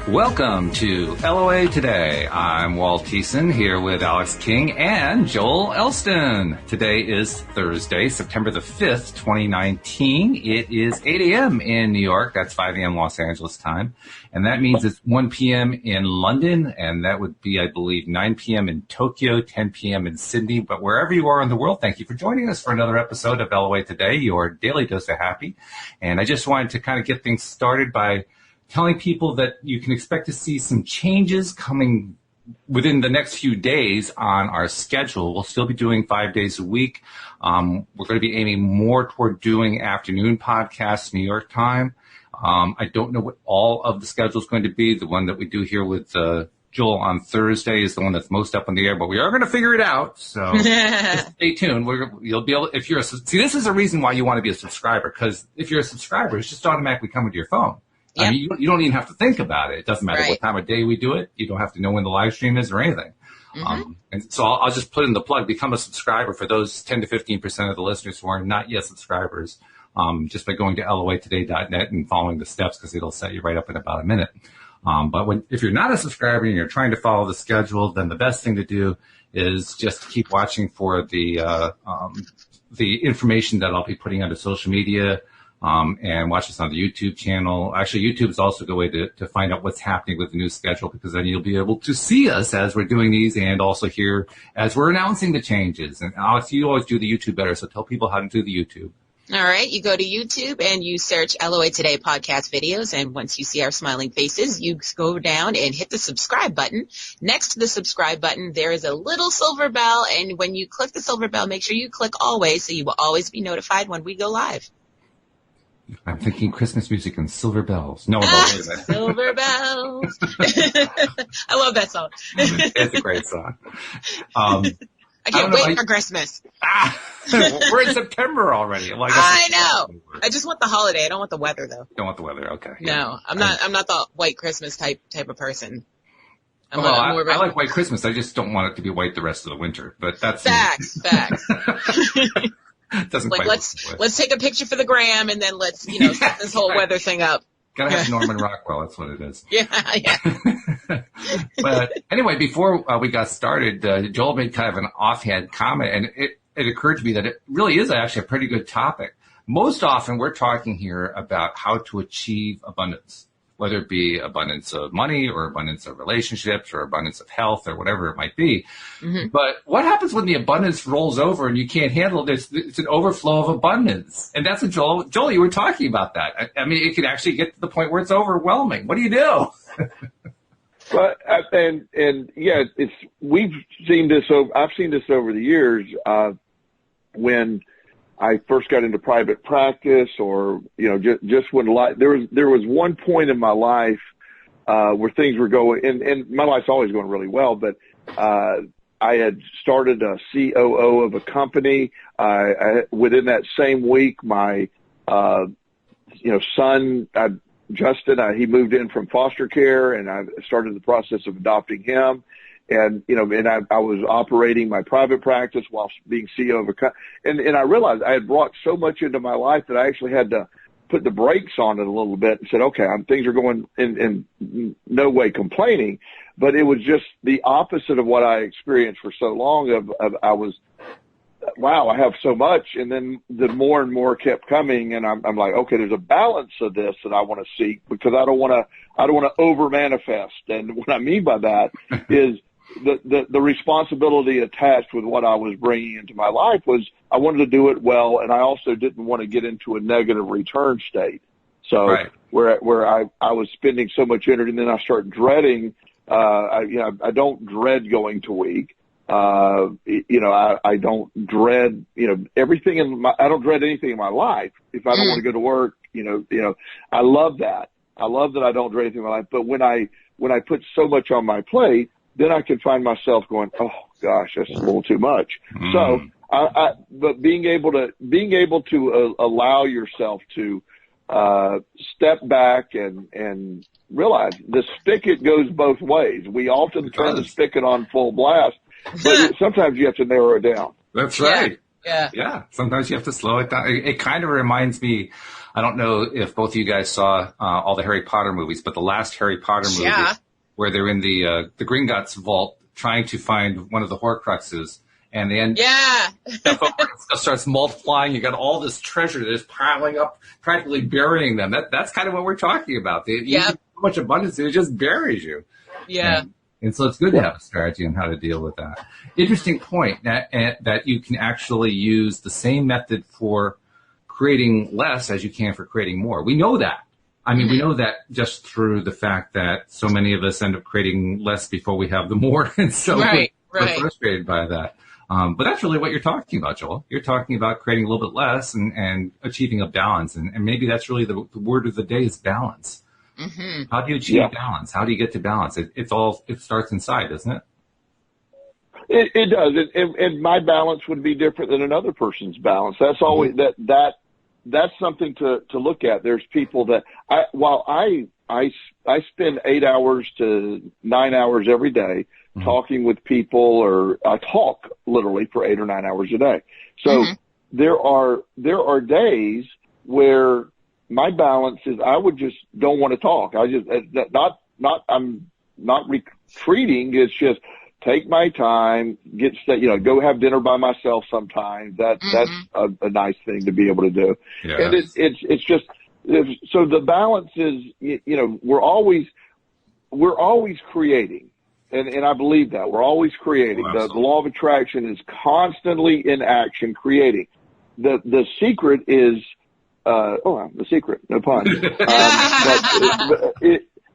Welcome to LOA Today. I'm Walt Thiessen here with Alex King and Joel Elston. Today is Thursday, September the 5th, 2019. It is 8 a.m. in New York. That's 5 a.m. Los Angeles time. And that means it's 1 p.m. in London. And that would be, I believe, 9 p.m. in Tokyo, 10 p.m. in Sydney. But wherever you are in the world, thank you for joining us for another episode of LOA Today, your daily dose of happy. And I just wanted to kind of get things started by telling people that you can expect to see some changes coming within the next few days on our schedule. We'll still be doing 5 days a week. We're going to be aiming more toward doing afternoon podcasts, New York time. I don't know what all of the schedule is going to be. The one that we do here with Joel on Thursday is the one that's most up in the air, but we are going to figure it out. So just stay tuned. You'll be able, if you're this is a reason why you want to be a subscriber, because if you're a subscriber, it's just automatically coming to your phone. Yep. I mean, you don't even have to think about it. It doesn't matter what time of day we do it. You don't have to know when the live stream is or anything. Mm-hmm. And so I'll just put in the plug, become a subscriber for those 10 to 15% of the listeners who are not yet subscribers, just by going to loatoday.net and following the steps, because it'll set you right up in about a minute. But if you're not a subscriber and you're trying to follow the schedule, then the best thing to do is just keep watching for the information that I'll be putting onto social media. And watch us on the YouTube channel. Actually, YouTube is also a good way to find out what's happening with the new schedule, because then you'll be able to see us as we're doing these and also hear as we're announcing the changes. And Alex, you always do the YouTube better, so tell people how to do the YouTube. All right. You go to YouTube and you search LOA Today podcast videos. And once you see our smiling faces, you go down and hit the subscribe button. Next to the subscribe button, there is a little silver bell. And when you click the silver bell, make sure you click always, so you will always be notified when we go live. I'm thinking Christmas music and silver bells. No, silver bells. I love that song. It's a great song. I can't wait for Christmas. We're in September already. Well, I know. I just want the holiday. I don't want the weather, though. Don't want the weather. Okay. No, I'm not the white Christmas type of person. I like white Christmas. I just don't want it to be white the rest of the winter. But that's facts. Doesn't like quite let's take a picture for the gram and then let's set this whole weather thing up. Gotta have Norman Rockwell. That's what it is. Yeah. But anyway, before we got started, Joel made kind of an offhand comment, and it occurred to me that it really is actually a pretty good topic. Most often, we're talking here about how to achieve abundance, whether it be abundance of money or abundance of relationships or abundance of health or whatever it might be. Mm-hmm. But what happens when the abundance rolls over and you can't handle it? It's an overflow of abundance. And that's what Joel, you were talking about that. I mean, it could actually get to the point where it's overwhelming. What do you do? Well, we've seen this. I've seen this over the years. When I first got into private practice, or just when there was one point in my life where things were going, and my life's always going really well, but I had started a COO of a company. Within that same week, my son Justin, he moved in from foster care, and I started the process of adopting him. And, I was operating my private practice while being CEO of a company. And I realized I had brought so much into my life that I actually had to put the brakes on it a little bit and said, okay, things are going in no way complaining, but it was just the opposite of what I experienced for so long I have so much. And then the more and more kept coming, and I'm like, okay, there's a balance of this that I want to seek, because I don't want to over manifest. And what I mean by that is the responsibility attached with what I was bringing into my life was I wanted to do it well, and I also didn't want to get into a negative return state. So right. where I was spending so much energy, and then I start dreading. I don't dread going to week. I don't dread everything I don't dread anything in my life. If I don't want to go to work, I love that. I love that I don't dread anything in my life. But when I put so much on my plate, then I can find myself going, oh gosh, that's a little too much. So, but being able to allow yourself to step back and realize the spigot goes both ways. We often turn the spigot on full blast, but sometimes you have to narrow it down. That's right. Yeah. Sometimes you have to slow it down. It kind of reminds me I don't know if both of you guys saw all the Harry Potter movies, but the last Harry Potter movie where they're in the Gringotts vault trying to find one of the Horcruxes, and the end stuff starts multiplying. You got all this treasure that's piling up, practically burying them. That's kind of what we're talking about. You have so much abundance, it just buries you. Yeah. And so it's good to have a strategy on how to deal with that. Interesting point that you can actually use the same method for creating less as you can for creating more. We know that. I mean, we know that just through the fact that so many of us end up creating less before we have the more. And so we're frustrated by that. But that's really what you're talking about, Joel. You're talking about creating a little bit less and achieving a balance. And maybe that's really the word of the day is balance. Mm-hmm. How do you achieve balance? How do you get to balance? It starts inside, doesn't it? It does. And my balance would be different than another person's balance. That's always that's something to look at. There's people that while I spend 8 hours to 9 hours every day talking with people, or I talk literally for 8 or 9 hours a day. So there are days where my balance is I would just don't want to talk. I just I'm not retreating. It's just take my time, go have dinner by myself sometimes. That's a nice thing to be able to do. Yes. And it's just so the balance is we're always creating. And I believe that we're always creating. The law of attraction is constantly in action, creating. The secret is the secret, no pun.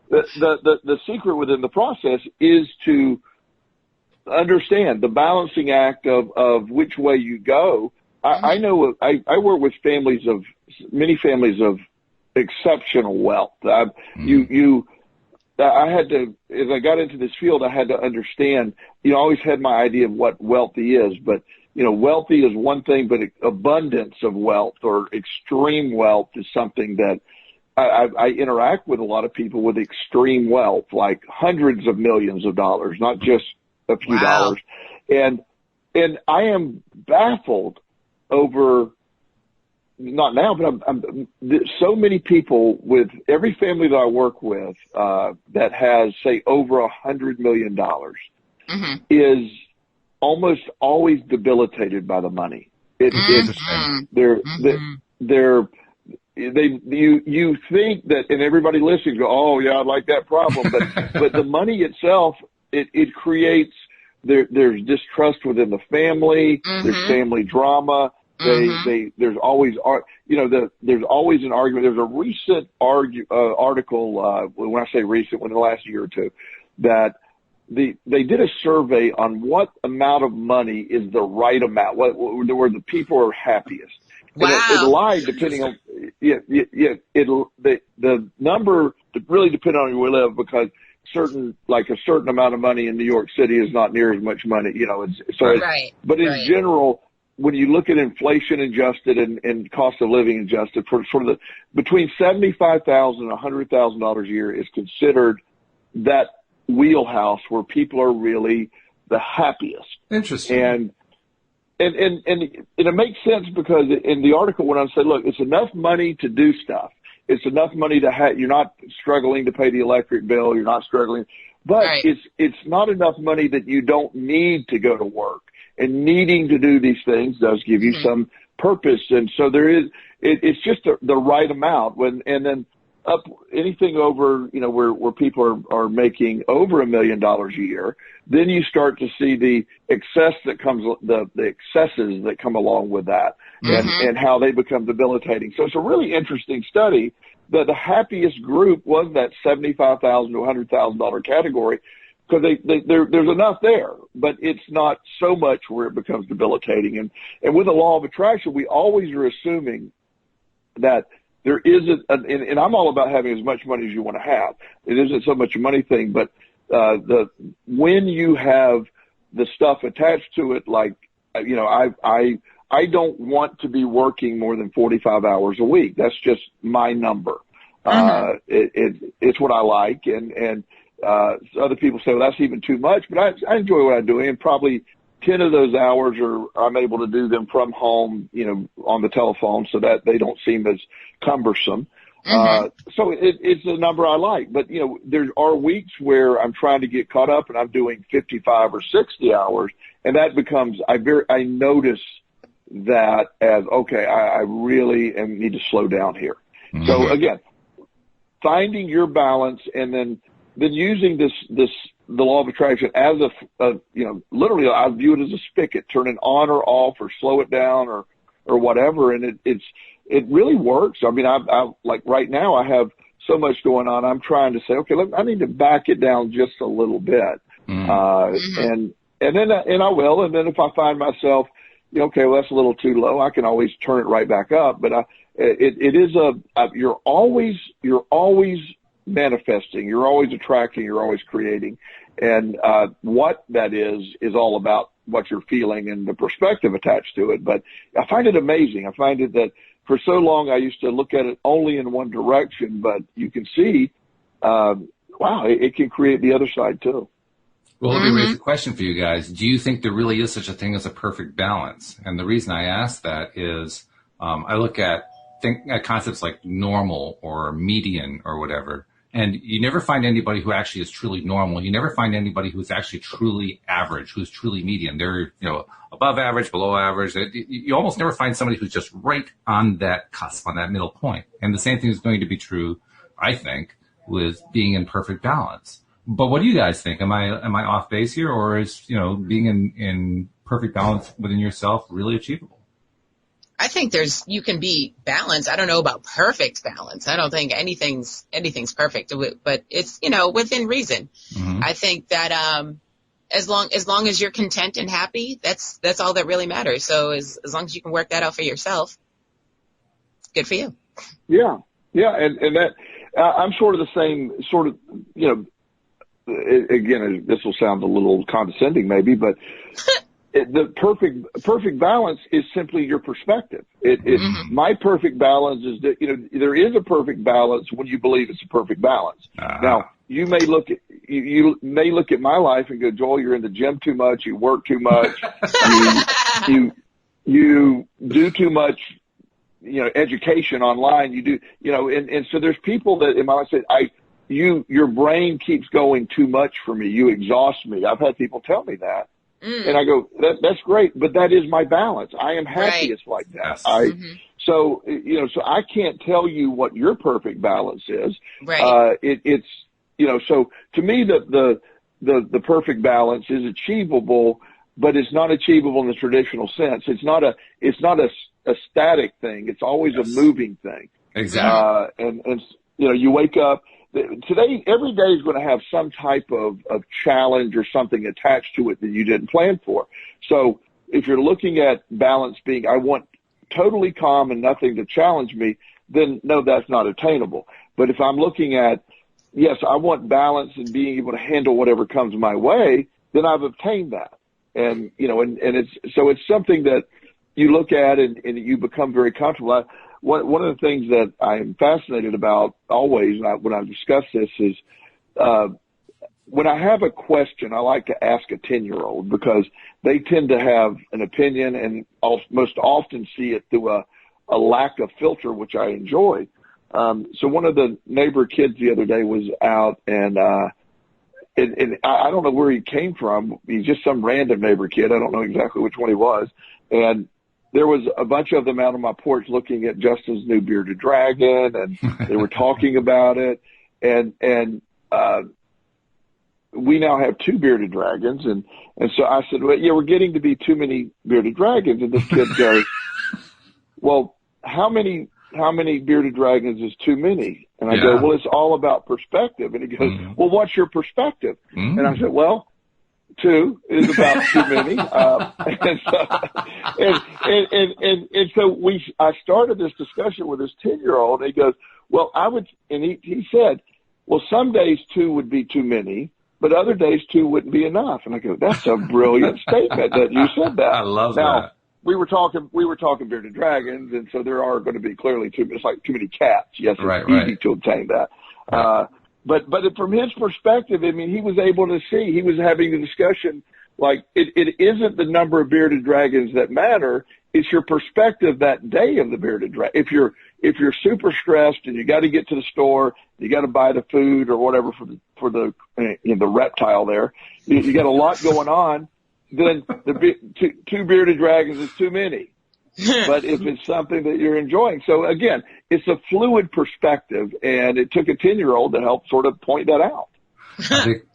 The secret within the process is to understand the balancing act of which way you go. I know I work with many families of exceptional wealth. I had to, as I got into this field, I had to understand, I always had my idea of what wealthy is, but wealthy is one thing, but abundance of wealth or extreme wealth is something that I interact with a lot of people with extreme wealth, like hundreds of millions of dollars, not just a few dollars. And I am baffled over, not now, but so many people with every family that I work with, that has, say, over $100 million is almost always debilitated by the money. You think that, and everybody listening go, oh yeah, I like that problem, but the money itself, it creates, there's distrust within the family, there's family drama, there's always, there's always an argument. There's a recent article, when I say recent, within the last year or two, that they did a survey on what amount of money is the right amount, where the people are happiest. Wow. And it lied depending on, the number really depended on where we live, because a certain amount of money in New York City is not near as much money, but in general, when you look at inflation adjusted and cost of living adjusted between $75,000 and $100,000 a year is considered that wheelhouse where people are really the happiest. Interesting. And it makes sense, because in the article when I said, look, it's enough money to do stuff. It's enough money to you're not struggling to pay the electric bill. You're not struggling, but it's not enough money that you don't need to go to work, and needing to do these things does give you some purpose. And so it's just the right amount and then up anything over, where people are making over $1 million a year, then you start to see the excess that comes, the excesses that come along with that, and how they become debilitating. So it's a really interesting study that the happiest group was that $75,000 to $100,000 category, because there's enough there, but it's not so much where it becomes debilitating. And with the law of attraction, we always are assuming that there isn't, and I'm all about having as much money as you want to have. It isn't so much a money thing, but when you have the stuff attached to it, like, I don't want to be working more than 45 hours a week. That's just my number. It's what I like, and other people say, well, that's even too much, but I enjoy what I do, and probably 10 of those hours I'm able to do them from home, on the telephone so that they don't seem as cumbersome. So it's a number I like, but there are weeks where I'm trying to get caught up and I'm doing 55 or 60 hours, and that becomes, I notice that as, okay, I really need to slow down here. So again, finding your balance and then using the law of attraction as literally I view it as a spigot, turn it on or off or slow it down or whatever. And it really works. I mean, I like right now I have so much going on. I'm trying to say, okay, I need to back it down just a little bit. And then I will. And then if I find myself, okay, well, that's a little too low, I can always turn it right back up. But it is you're always manifesting, you're always attracting, you're always creating. And what that is all about what you're feeling and the perspective attached to it. But I find it amazing. I find it that for so long I used to look at it only in one direction, but you can see, wow, it can create the other side too. Well, let me raise a question for you guys. Do you think there really is such a thing as a perfect balance? And the reason I ask that is I look at concepts like normal or median or whatever, and you never find anybody who actually is truly normal. You never find anybody who's actually truly average, who's truly median. They're, above average, below average. You almost never find somebody who's just right on that cusp, on that middle point. And the same thing is going to be true, I think, with being in perfect balance. But what do you guys think? Am I off base here, or is, being in perfect balance within yourself really achievable? I think you can be balanced. I don't know about perfect balance. I don't think anything's perfect, but it's, within reason. I think that, as long as you're content and happy, that's all that really matters. So as long as you can work that out for yourself, good for you. Yeah. Yeah. And that, I'm sort of the same sort of, again, this will sound a little condescending maybe, but the perfect balance is simply your perspective. My perfect balance is that, there is a perfect balance when you believe it's a perfect balance. Now, you may look at my life and go, Joel, you're in the gym too much. You work too much. you do too much, education online. You do, and so there's people that in my life say, your brain keeps going too much for me. You exhaust me. I've had people tell me that. And I go, that's great, but that is my balance. I am happiest like that. So I can't tell you what your perfect balance is. Right. It's, so to me, the perfect balance is achievable, but it's not achievable in the traditional sense. It's not a static thing. It's always a moving thing. Exactly. And you wake up. Today, every day is going to have some type of challenge or something attached to it that you didn't plan for. So if you're looking at balance being, I want totally calm and nothing to challenge me, then no, that's not attainable. But if I'm looking at, yes, I want balance and being able to handle whatever comes my way, then I've obtained that. And, it's something that you look at and you become very comfortable. One of the things that I'm fascinated about always when I discuss this is when I have a question, I like to ask a 10-year-old because they tend to have an opinion and most often see it through a lack of filter, which I enjoy. So one of the neighbor kids the other day was out and I don't know where he came from. He's just some random neighbor kid. I don't know exactly which one he was. And there was a bunch of them out on my porch looking at Justin's new bearded dragon, and they were talking about it. And we now have 2 bearded dragons. And so I said, well, yeah, we're getting to be too many bearded dragons. And this kid goes, well, how many bearded dragons is too many? And I go, well, it's all about perspective. And he goes, well, what's your perspective? And I said, well, 2 is about too many. And so I started this discussion with this 10-year-old, and he goes, well, he said, well, some days 2 would be too many, but other days 2 wouldn't be enough. And I go, that's a brilliant statement that you said that. I love now, that. We were talking bearded dragons, and so there are going to be clearly it's like too many cats. Yes, it's easy to obtain that. Right. But from his perspective, I mean, he was able to see, he was having a discussion like it isn't the number of bearded dragons that matter. It's your perspective that day of the bearded dragon. If you're super stressed and you got to get to the store, you got to buy the food or whatever for the reptile there, you got a lot going on, then two bearded dragons is too many. But if it's something that you're enjoying, so again, it's a fluid perspective, and it took a 10-year-old to help sort of point that out.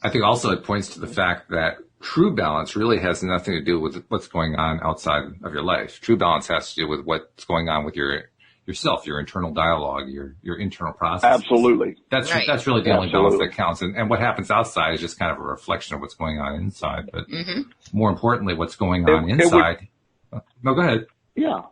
I think also it points to the fact that true balance really has nothing to do with what's going on outside of your life. True balance has to do with what's going on with yourself, your internal dialogue, your internal process. Absolutely. That's really the only balance that counts. And what happens outside is just kind of a reflection of what's going on inside. But more importantly, what's going on inside. No, go ahead. Yeah.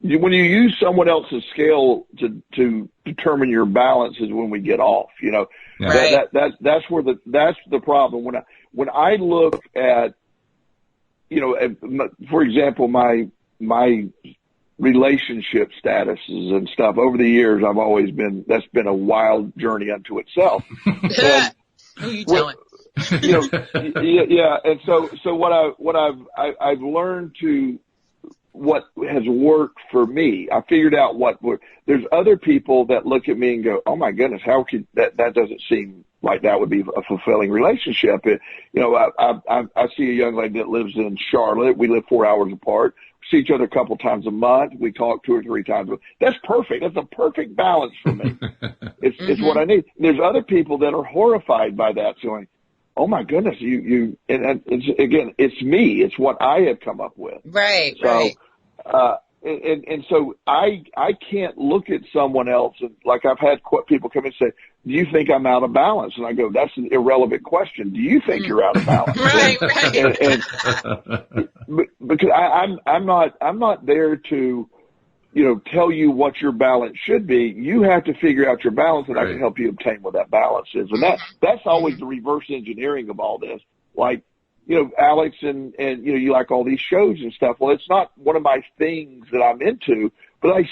When you use someone else's scale to determine your balance is when we get off, Yeah. Right. That's the problem. When I look at, for example, my relationship statuses and stuff over the years, that's been a wild journey unto itself. Who are you telling? Yeah. And so what I've learned what has worked for me, I figured out there's other people that look at me and go, oh my goodness, how could that doesn't seem like that would be a fulfilling relationship. I see a young lady that lives in Charlotte. We live 4 hours apart. We see each other a couple times a month. We talk 2 or 3 times. That's perfect. That's a perfect balance for me. It's what I need. There's other people that are horrified by that, going, oh my goodness, and it's me. It's what I have come up with. Right. So, right. And so I can't look at someone else and like I've had people come and say, do you think I'm out of balance? And I go, that's an irrelevant question. Do you think you're out of balance? Right. Because I'm not there to, tell you what your balance should be. You have to figure out your balance, and I can help you obtain what that balance is. And that's always the reverse engineering of all this. Like, Alex and you like all these shows and stuff. Well, it's not one of my things that I'm into, but I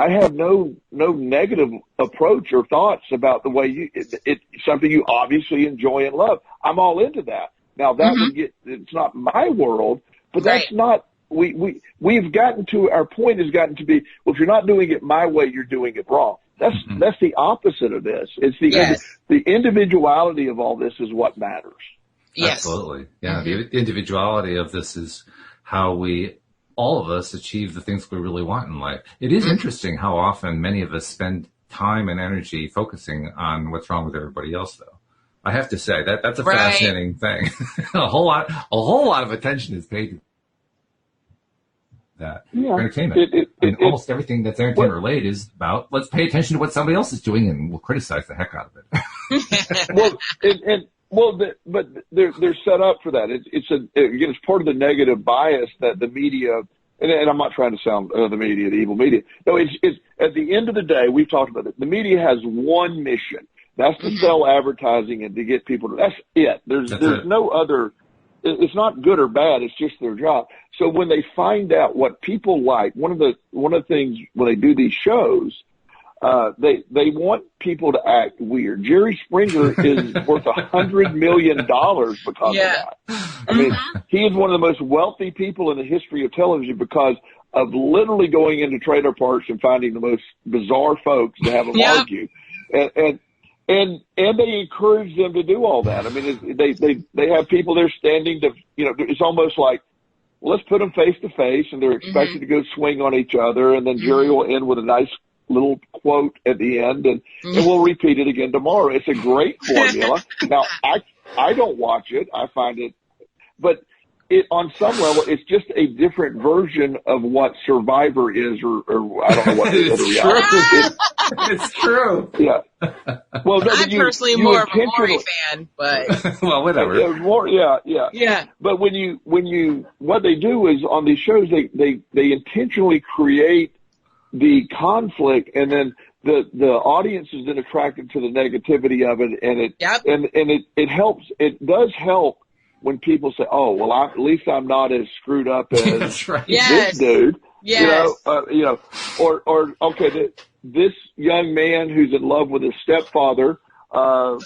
have no negative approach or thoughts about the way it's something you obviously enjoy and love. I'm all into that. Now it's not my world, but that's not, we've gotten to, our point has gotten to be, well, if you're not doing it my way, you're doing it wrong. That's the opposite of this. It's the individuality of all this is what matters. Yes. Absolutely. Yeah. The individuality of this is how all of us achieve the things we really want in life. It is interesting how often many of us spend time and energy focusing on what's wrong with everybody else, though. I have to say that's a fascinating thing. a whole lot of attention is paid to that. Entertainment. Almost everything that's entertainment related is about, let's pay attention to what somebody else is doing and we'll criticize the heck out of it. But they're set up for that. It's part of the negative bias that the media, and I'm not trying to sound the media, the evil media. No, it's at the end of the day, we've talked about it. The media has one mission. That's to sell advertising and to get people to, that's it. There's no other, it's not good or bad. It's just their job. So when they find out what people like, one of the things when they do these shows, they want people to act weird. Jerry Springer is worth $100 million because of that. I mean, he is one of the most wealthy people in the history of television because of literally going into trailer parks and finding the most bizarre folks to have them argue. And they encourage them to do all that. I mean, they have people there standing to, it's almost like, well, let's put them face to face, and they're expected to go swing on each other, and then Jerry will end with a nice little quote at the end, and we'll repeat it again tomorrow. It's a great formula. Now, I don't watch it. I find it, but on some level, it's just a different version of what Survivor is, or I don't know what it is. It's true. Yeah. Well, no, I'm personally more of a Maury fan, but well, whatever. Yeah. But what they do is on these shows, they intentionally create the conflict, and then the audience is then attracted to the negativity of it, and it helps. It does help when people say, "Oh, well, at least I'm not as screwed up as this dude." Yes. Or okay, this young man who's in love with his stepfather. and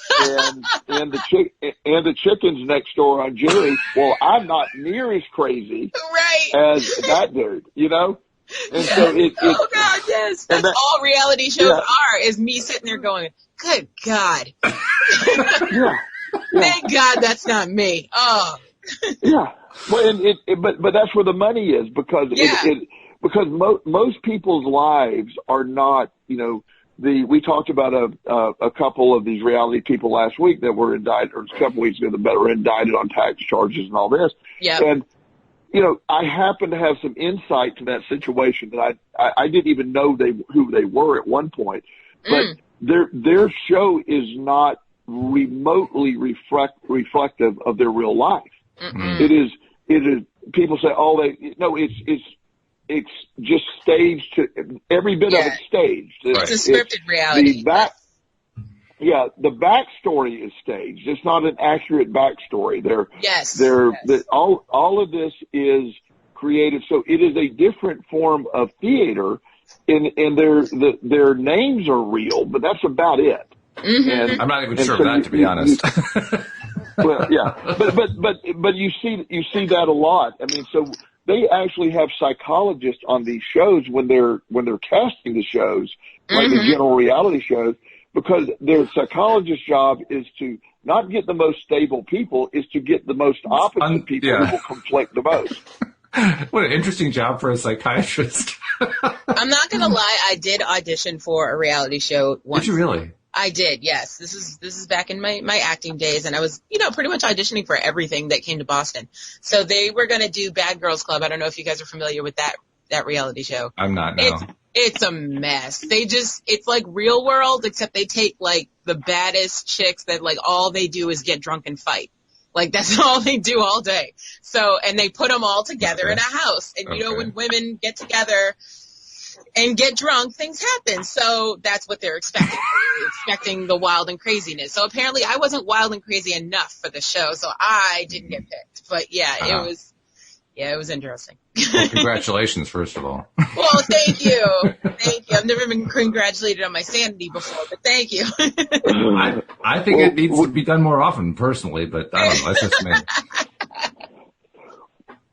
the chickens next door on Jerry. Well, I'm not near as crazy as that dude, you know? And so oh God, yes. That's all reality shows are, is me sitting there going, good God. Thank God that's not me. Oh. Yeah. Well, but that's where the money is, because because most people's lives are not, you know, we talked about a couple of these reality people last week that were indicted, or a couple weeks ago, that were indicted on tax charges and all this. Yeah. And, you know, I happen to have some insight to that situation that I didn't even know who they were at one point, but their show is not remotely reflective of their real life. It is, people say, it's just staged every bit of it's staged. It's a scripted reality. The backstory is staged. It's not an accurate backstory. All of this is created. So it is a different form of theater, and their names are real, but that's about it. And I'm not even sure of that, to be honest. Well, yeah, but you see that a lot. I mean, so they actually have psychologists on these shows when they're casting the shows, like the general reality shows, because their psychologist's job is to not get the most stable people, is to get the most opposite people who will conflict the most. What an interesting job for a psychiatrist. I'm not gonna lie, I did audition for a reality show once. Did you really? I did, yes. This is back in my acting days, and I was, you know, pretty much auditioning for everything that came to Boston. So they were going to do Bad Girls Club. I don't know if you guys are familiar with that reality show. I'm not, no. It's a mess. It's like Real World, except they take like the baddest chicks that like all they do is get drunk and fight. Like that's all they do all day. So, and they put them all together in a house. And you know, when women get together and get drunk, things happen. So that's what they're expecting. They're expecting the wild and craziness. So apparently I wasn't wild and crazy enough for the show, so I didn't get picked. But it was interesting. Well, congratulations, first of all. Well, thank you. Thank you. I've never been congratulated on my sanity before, but thank you. I think it needs to be done more often, personally, but I don't know. That's just me.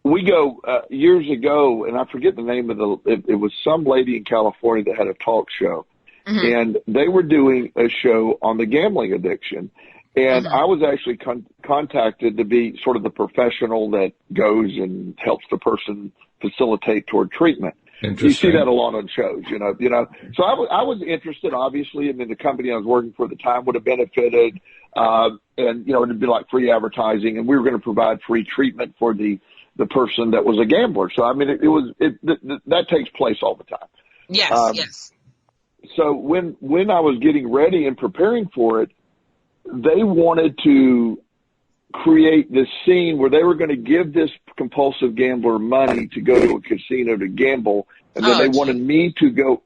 We go years ago, and I forget the name of it was some lady in California that had a talk show, and they were doing a show on the gambling addiction. And I was actually contacted to be sort of the professional that goes and helps the person facilitate toward treatment. You see that a lot on shows, you know. So I was interested, obviously, and then the company I was working for at the time would have benefited, and you know, it'd be like free advertising, and we were going to provide free treatment for the person that was a gambler. So I mean, that takes place all the time. Yes, yes. So when I was getting ready and preparing for it, they wanted to create this scene where they were going to give this compulsive gambler money to go to a casino to gamble, and then they wanted me to go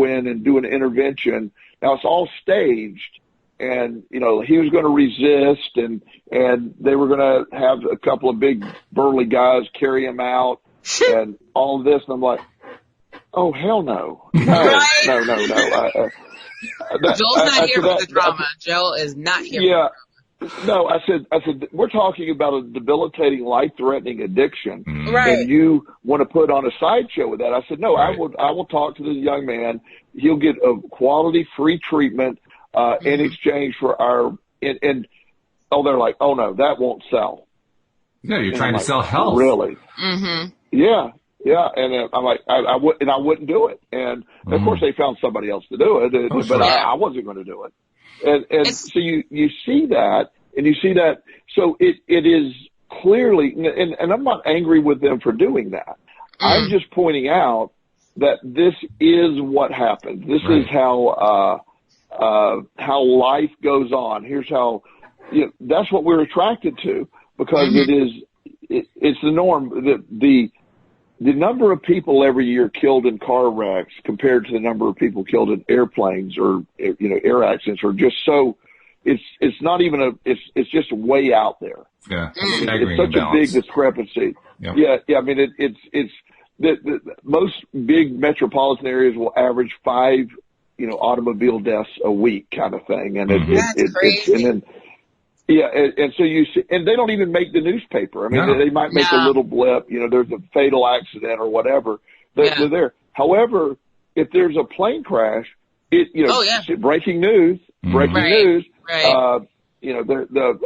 in and do an intervention. Now it's all staged, and you know, he was going to resist, and they were going to have a couple of big burly guys carry him out and all of this, and I'm like, oh hell no. No. Joel's not here for the drama. Joel is not here for the drama. No, I said, we're talking about a debilitating, life-threatening addiction, right? And you want to put on a sideshow with that? I said, no, right. I will talk to this young man. He'll get a quality, free treatment in exchange for our. And they're like, oh no, that won't sell. No, you're trying to sell health, really? Mm-hmm. Yeah. And I'm like, I wouldn't do it. And of course, they found somebody else to do it, but I wasn't going to do it. And so you see that, and you see that. So it is clearly, and I'm not angry with them for doing that. I'm just pointing out that this is what happens. This is how life goes on. Here's how, that's what we're attracted to, because it's the norm. The number of people every year killed in car wrecks compared to the number of people killed in airplanes or, air accidents are just so, it's not even it's just way out there. Yeah. It's such a big discrepancy. Yep. Yeah. I mean, it's the most big metropolitan areas will average 5 automobile deaths a week kind of thing. And That's crazy. and then, yeah. And so you see, and they don't even make the newspaper. I mean, they might make a little blip, there's a fatal accident or whatever. They're there. However, if there's a plane crash, breaking news, news. Right.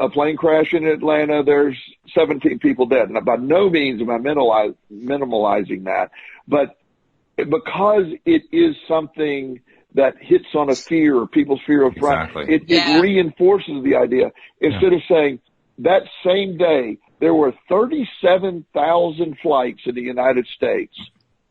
A plane crash in Atlanta, there's 17 people dead. And by no means am I minimalizing that, but because it is something that hits on a fear or people's fear of flight, it reinforces the idea. Instead of saying that same day there were 37,000 flights in the United States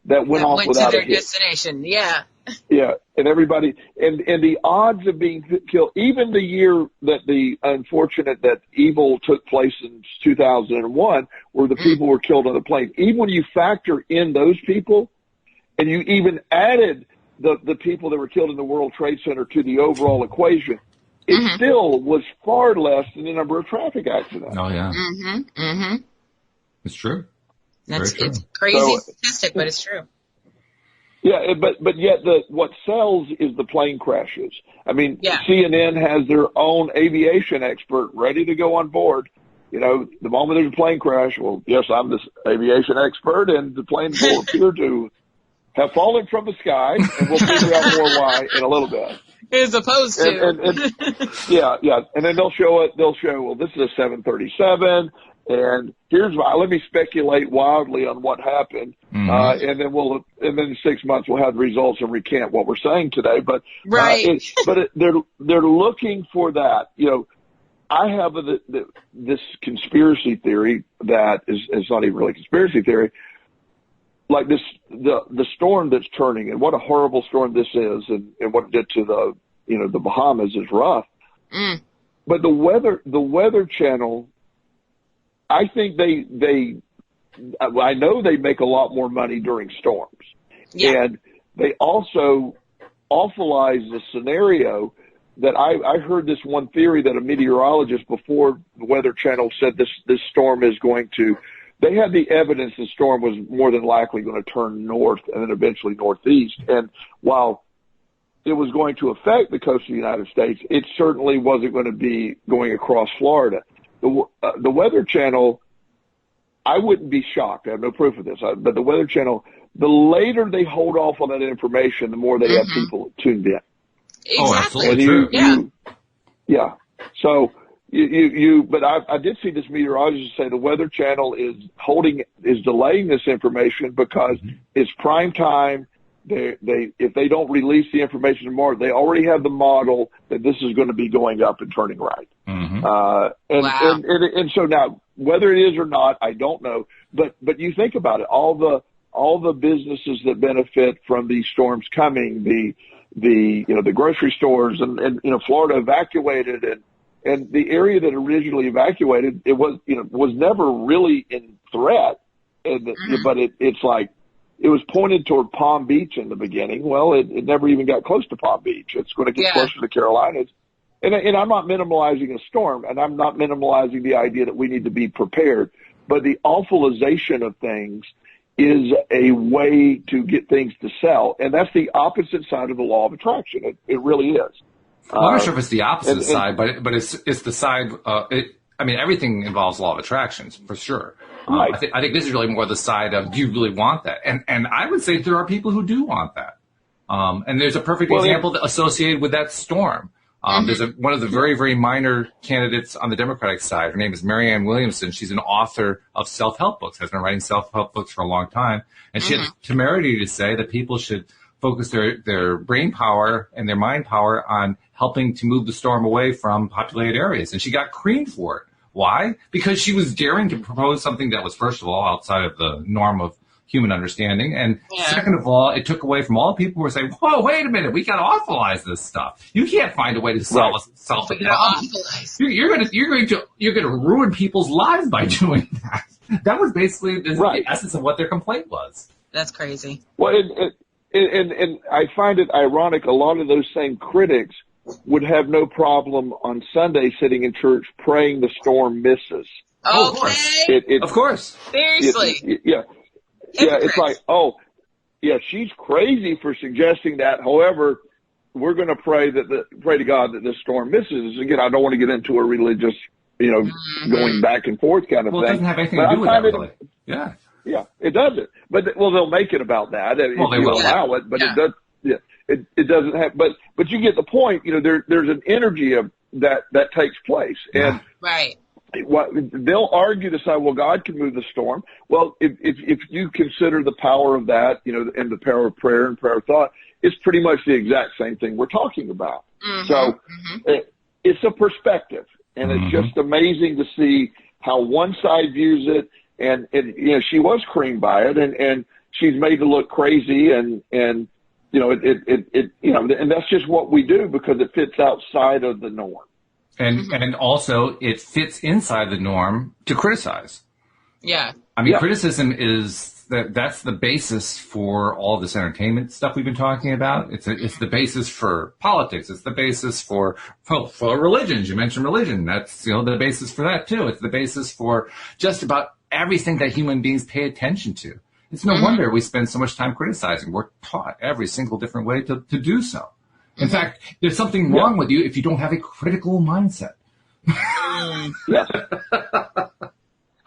that went off without to their a hit. destination. Yeah. Yeah, and everybody, and the odds of being killed, even the year that the unfortunate that evil took place in 2001, where the people were killed on the plane, even when you factor in those people, and you even added the people that were killed in the World Trade Center to the overall equation, it still was far less than the number of traffic accidents. Oh, yeah. It's true. It's crazy statistic, but it's true. Yeah, but yet what sells is the plane crashes. I mean, CNN has their own aviation expert ready to go on board. The moment there's a plane crash, well, yes, I'm this aviation expert, and the plane will appear to have fallen from the sky, and we'll figure out more why in a little bit. As opposed to. And and then they'll show, well, this is a 737. And here's why. Let me speculate wildly on what happened, and then in 6 months we'll have the results and recant what we're saying today. But they're looking for that. I have this conspiracy theory that is not even really a conspiracy theory. Like the storm that's turning, and what a horrible storm this is, and what it did to the Bahamas is rough. But the Weather Channel, I think I know they make a lot more money during storms. Yeah. And they also awfulize the scenario that I heard this one theory that a meteorologist before the Weather Channel said this storm is going to, they had the evidence the storm was more than likely going to turn north and then eventually northeast. And while it was going to affect the coast of the United States, it certainly wasn't going to be going across Florida. The Weather Channel, I wouldn't be shocked. I have no proof of this, but the Weather Channel, the later they hold off on that information, the more they have people tuned in. Exactly. True. So but I did see this meteorologist say the Weather Channel is delaying this information because it's prime time. If they don't release the information tomorrow, they already have the model that this is going to be going up and turning right. And so now, whether it is or not, I don't know. But you think about it, all the businesses that benefit from these storms coming, the grocery stores and Florida evacuated, and the area that originally evacuated, it was never really in threat, but it's like, it was pointed toward Palm Beach in the beginning. Well, it never even got close to Palm Beach. It's going to get closer to the Carolinas. And I'm not minimalizing a storm, and I'm not minimalizing the idea that we need to be prepared. But the awfulization of things is a way to get things to sell, and that's the opposite side of the law of attraction. It really is. I'm not sure if it's the opposite side, but it's the side. Everything involves law of attractions for sure. Right. I think this is really more the side of, do you really want that? And I would say there are people who do want that. And there's a perfect example associated with that storm. There's one of the very, very minor candidates on the Democratic side. Her name is Marianne Williamson. She's an author of self-help books, has been writing self-help books for a long time. And she had the temerity to say that people should focus their brain power and their mind power on helping to move the storm away from populated areas. And she got creamed for it. Why? Because she was daring to propose something that was, first of all, outside of the norm of human understanding. And second of all, it took away from all people who were saying, whoa, wait a minute, we got to awfulize this stuff. You can't find a way to solve the problem. You're going to ruin people's lives by doing that. That was basically the essence of what their complaint was. That's crazy. Well, and I find it ironic. A lot of those same critics would have no problem on Sunday sitting in church praying the storm misses. Oh, of course. Of course. Seriously. It's like, she's crazy for suggesting that. However, we're going to pray to God that this storm misses. Again, I don't want to get into a religious, going back and forth kind of thing. Well, it doesn't have anything to do with that, really. Yeah. Yeah, it doesn't. But they'll make it about that if you allow it. But it does. Yeah, it doesn't have. But you get the point. There's an energy of that takes place, and right. They'll argue to say, well, God can move the storm. Well, if you consider the power of that, and the power of prayer and prayer of thought, it's pretty much the exact same thing we're talking about. So it's a perspective, and it's just amazing to see how one side views it. And she was creamed by it, and she's made to look crazy, and and that's just what we do because it fits outside of the norm. And also it fits inside the norm to criticize. Yeah. I mean, criticism is that's the basis for all this entertainment stuff we've been talking about. It's the basis for politics. It's the basis for religions. You mentioned religion. That's, the basis for that too. It's the basis for just about everything that human beings pay attention to. It's no wonder we spend so much time criticizing. We're taught every single different way to do so. In fact, there's something wrong with you if you don't have a critical mindset. I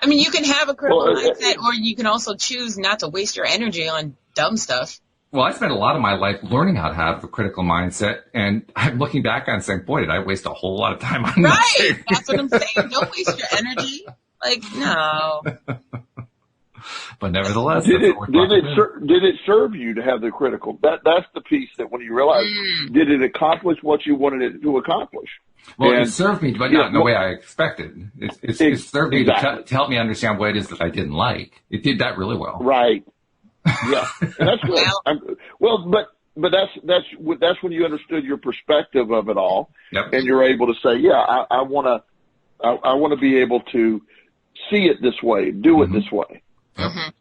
mean, you can have a critical mindset, or you can also choose not to waste your energy on dumb stuff. Well, I spent a lot of my life learning how to have a critical mindset, and I'm looking back on saying, boy, did I waste a whole lot of time on Right, that's what I'm saying. Don't waste your energy. Like, no. But nevertheless, did it serve you to have the critical? That's the piece that when you realize, did it accomplish what you wanted it to accomplish? Well, it served me, but not in the way I expected. It served me to help me understand what it is that I didn't like. It did that really well. Right. Yeah, and that's good. But that's when you understood your perspective of it all, and you're able to say, yeah, I want to be able to see it this way, do it this way. And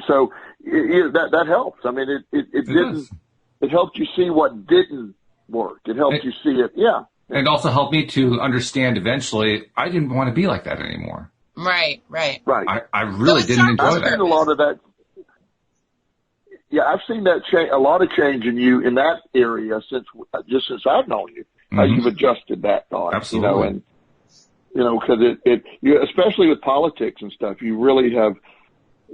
so that helps. I mean, it helped you see what didn't work. It helped you see it. Yeah. And it also helped me to understand eventually I didn't want to be like that anymore. Right. I really didn't enjoy that. I've seen a lot of that. Yeah, I've seen that a lot of change in you in that area since I've known you. How you've adjusted that thought. Absolutely. Because you, especially with politics and stuff, you really have.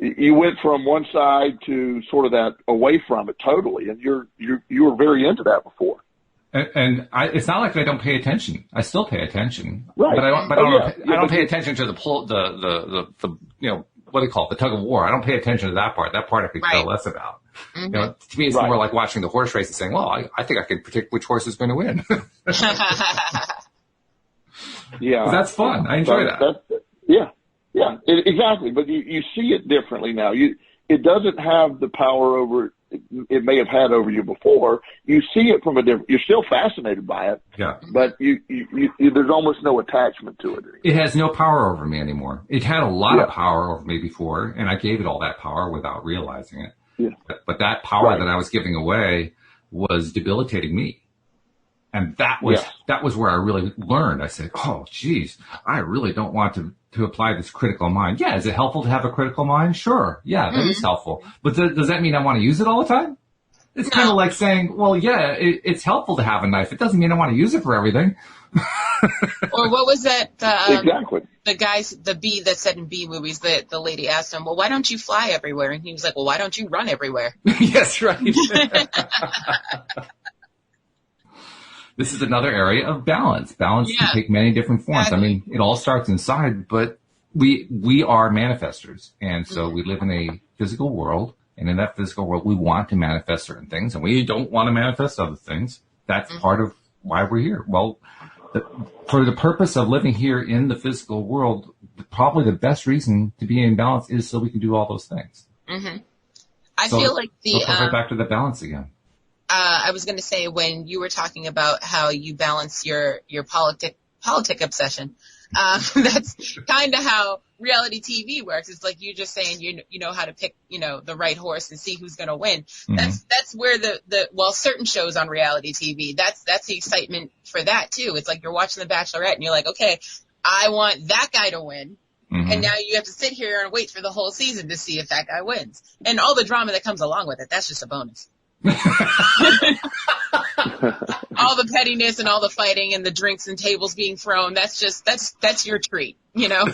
You went from one side to sort of that away from it totally, and you were very into that before. And it's not like I don't pay attention. I still pay attention, right? But I don't pay attention to the what do you call it, the tug of war. I don't pay attention to that part. That part I could care less about. To me, it's more like watching the horse race and saying, "Well, I think I can predict which horse is going to win." Yeah, that's fun. I enjoy that. Exactly. But you see it differently now. It doesn't have the power over it may have had over you before. You see it from a different. You're still fascinated by it. Yeah. But you there's almost no attachment to it anymore. It has no power over me anymore. It had a lot of power over me before, and I gave it all that power without realizing it. Yeah. But that power that I was giving away was debilitating me. And that was where I really learned. I said, oh, geez, I really don't want to apply this critical mind. Yeah, is it helpful to have a critical mind? Sure. Yeah, that is helpful. But does that mean I want to use it all the time? It's kind of like saying, well, yeah, it's helpful to have a knife. It doesn't mean I want to use it for everything. Or what was that? Exactly. The bee that said in bee movies that the lady asked him, well, why don't you fly everywhere? And he was like, well, why don't you run everywhere? Yes, right. This is another area of balance. Balance can take many different forms. Exactly. I mean, it all starts inside, but we are manifestors. And so we live in a physical world. And in that physical world, we want to manifest certain things, and we don't want to manifest other things. That's part of why we're here. Well, for the purpose of living here in the physical world, probably the best reason to be in balance is so we can do all those things. Mm-hmm. I feel like let's go right back to the balance again. I was going to say, when you were talking about how you balance your politic obsession, that's kind of how reality TV works. It's like you just saying you know how to pick the right horse and see who's going to win. Mm-hmm. That's where well, certain shows on reality TV, that's the excitement for that too. It's like you're watching The Bachelorette and you're like, okay, I want that guy to win. Mm-hmm. And now you have to sit here and wait for the whole season to see if that guy wins. And all the drama that comes along with it, that's just a bonus. All the pettiness and all the fighting and the drinks and tables being thrown, that's your treat, you know?